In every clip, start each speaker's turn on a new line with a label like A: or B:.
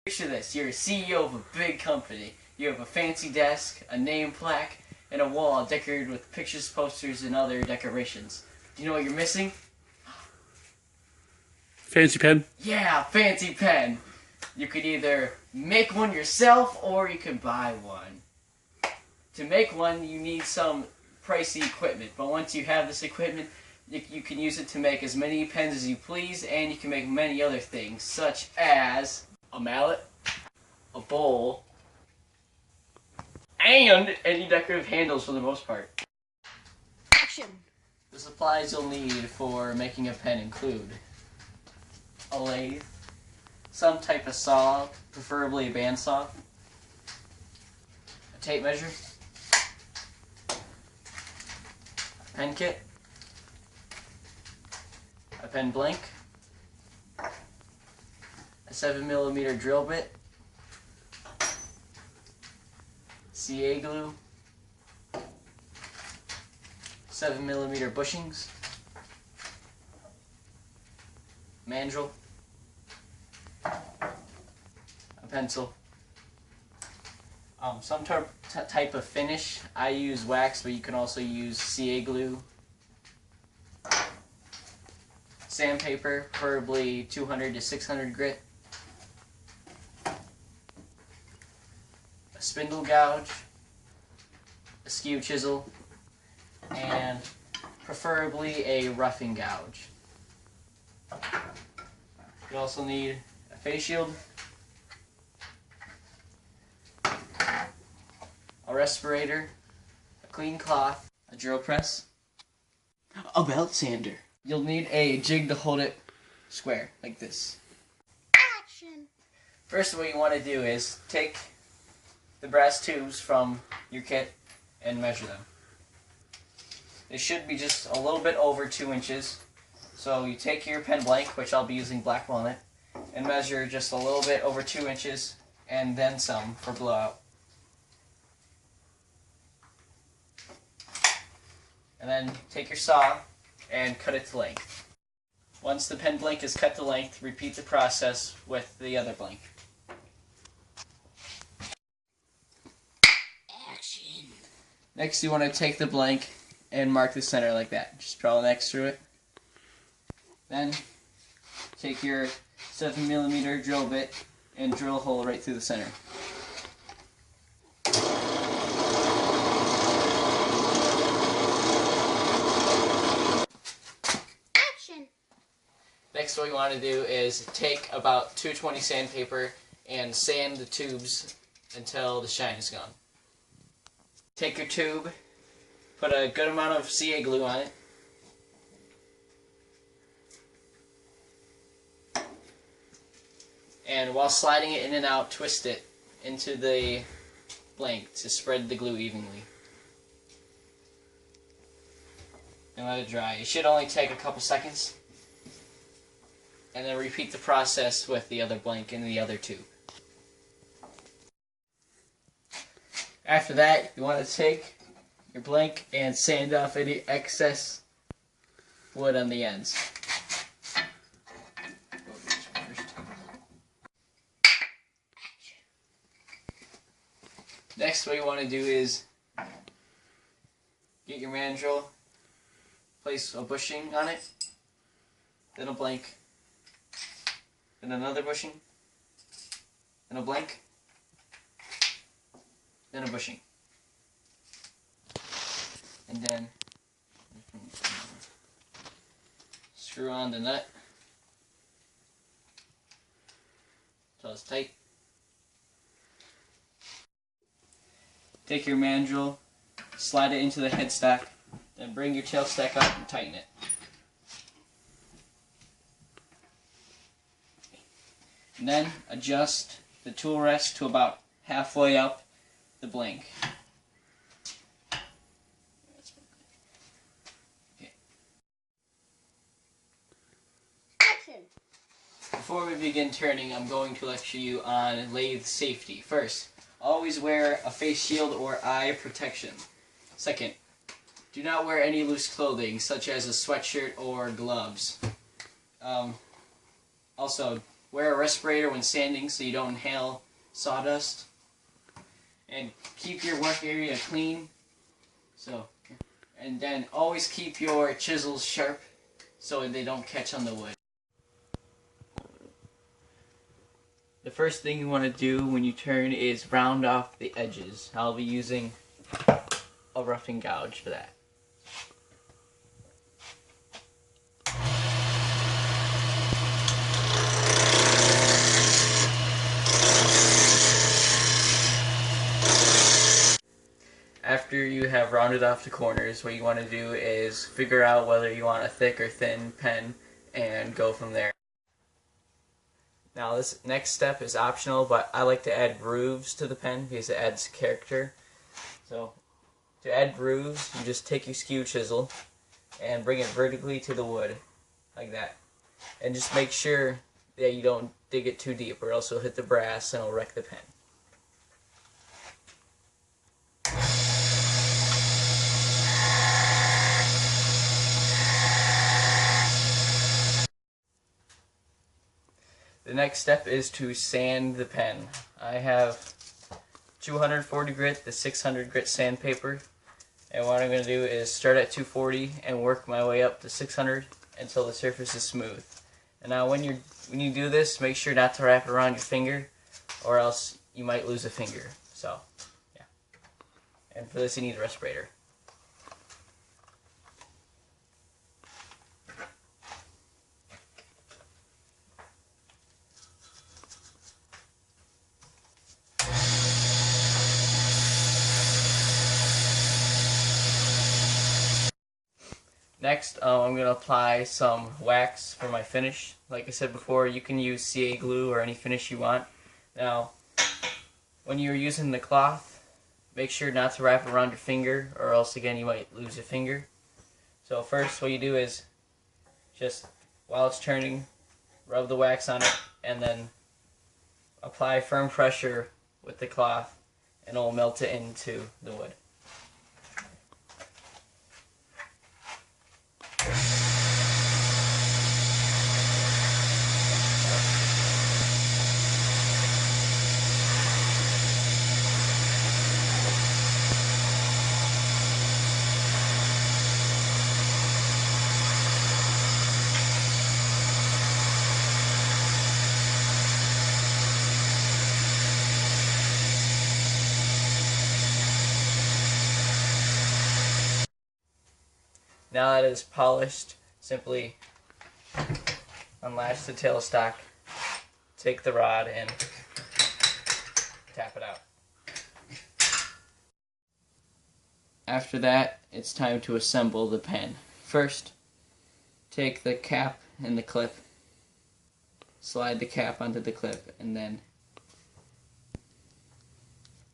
A: Picture this, you're a CEO of a big company. You have a fancy desk, a name plaque, and a wall decorated with pictures, posters, and other decorations. Do you know what you're missing?
B: Fancy pen?
A: Yeah, fancy pen. You could either make one yourself or you can buy one. To make one, you need some pricey equipment, but once you have this equipment, you can use it to make as many pens as you please, and you can make many other things, such as a mallet, a bowl, and any decorative handles for the most part.
C: Action!
A: The supplies you'll need for making a pen include a lathe, some type of saw, preferably a bandsaw, a tape measure, a pen kit, a pen blank, a 7mm drill bit, CA glue, 7mm bushings, mandrel, a pencil, some type of finish. I use wax, but you can also use CA glue, sandpaper, preferably 200 to 600 grit, a spindle gouge, a skew chisel, and preferably a roughing gouge. You also need a face shield, a respirator, a clean cloth, a drill press, a belt sander. You'll need a jig to hold it square, like this.
C: Action!
A: First, what you want to do is take the brass tubes from your kit and measure them. They should be just a little bit over 2 inches. So you take your pen blank, which I'll be using black walnut, and measure just a little bit over 2 inches, and then some for blowout. And then take your saw and cut it to length. Once the pen blank is cut to length, repeat the process with the other blank.
C: Action!
A: Next, you want to take the blank and mark the center like that. Just draw an X through it. Then, take your 7mm drill bit and drill a hole right through the center.
C: Action!
A: Next, what you want to do is take about 220 sandpaper and sand the tubes until the shine is gone. Take your tube, put a good amount of CA glue on it, and while sliding it in and out, twist it into the blank to spread the glue evenly. And let it dry. It should only take a couple seconds. And then repeat the process with the other blank in the other tube. After that, you want to take your blank and sand off any excess wood on the ends. Next, what you want to do is get your mandrel, place a bushing on it, then a blank, then another bushing, then a blank, then a bushing, and then screw on the nut so it's tight. Take your mandrel, slide it into the headstock, then bring your tailstock up and tighten it. And then adjust the tool rest to about halfway up the blank. Okay.
C: Action!
A: Before we begin turning, I'm going to lecture you on lathe safety. First, always wear a face shield or eye protection. Second, do not wear any loose clothing, such as a sweatshirt or gloves. Also, wear a respirator when sanding so you don't inhale sawdust. And keep your work area clean. And then always keep your chisels sharp so they don't catch on the wood. The first thing you want to do when you turn is round off the edges. I'll be using a roughing gouge for that. After you have rounded off the corners, what you want to do is figure out whether you want a thick or thin pen and go from there. Now this next step is optional, but I like to add grooves to the pen because it adds character. So to add grooves, you just take your skew chisel and bring it vertically to the wood, like that. And just make sure that you don't dig it too deep or else you'll hit the brass and it'll wreck the pen. The next step is to sand the pen. I have 240 grit to 600 grit sandpaper, and what I'm going to do is start at 240 and work my way up to 600 until the surface is smooth. And now when you do this, make sure not to wrap it around your finger or else you might lose a finger. So, yeah. And for this you need a respirator. Next, I'm going to apply some wax for my finish. Like I said before, you can use CA glue or any finish you want. Now, when you're using the cloth, make sure not to wrap it around your finger or else again you might lose a finger. So first what you do is just, while it's turning, rub the wax on it and then apply firm pressure with the cloth and it will melt it into the wood. Now that it is polished, simply unlatch the tailstock, take the rod and tap it out. After that, it's time to assemble the pen. First, take the cap and the clip, slide the cap onto the clip, and then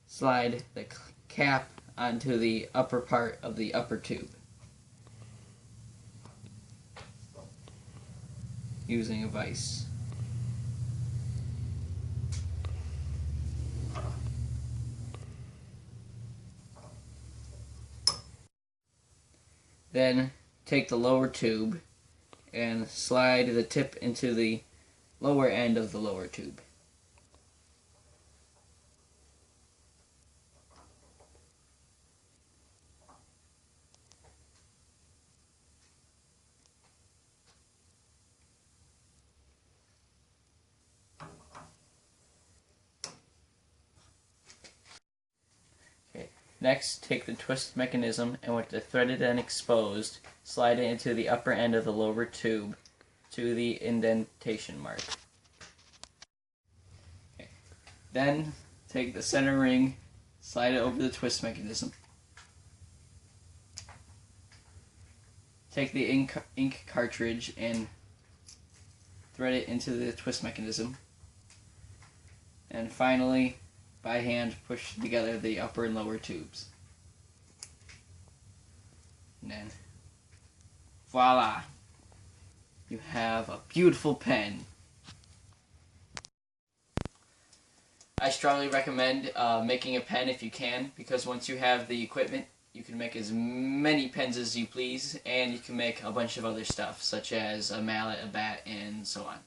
A: slide the cap onto the upper part of the upper tube, using a vise. Then take the lower tube and slide the tip into the lower end of the lower tube. Next, take the twist mechanism and with the threaded end exposed, slide it into the upper end of the lower tube to the indentation mark. Okay. Then, take the center ring, slide it over the twist mechanism. Take the ink cartridge and thread it into the twist mechanism. And finally, by hand, push together the upper and lower tubes. And then, voila! You have a beautiful pen. I strongly recommend making a pen if you can, because once you have the equipment, you can make as many pens as you please, and you can make a bunch of other stuff, such as a mallet, a bat, and so on.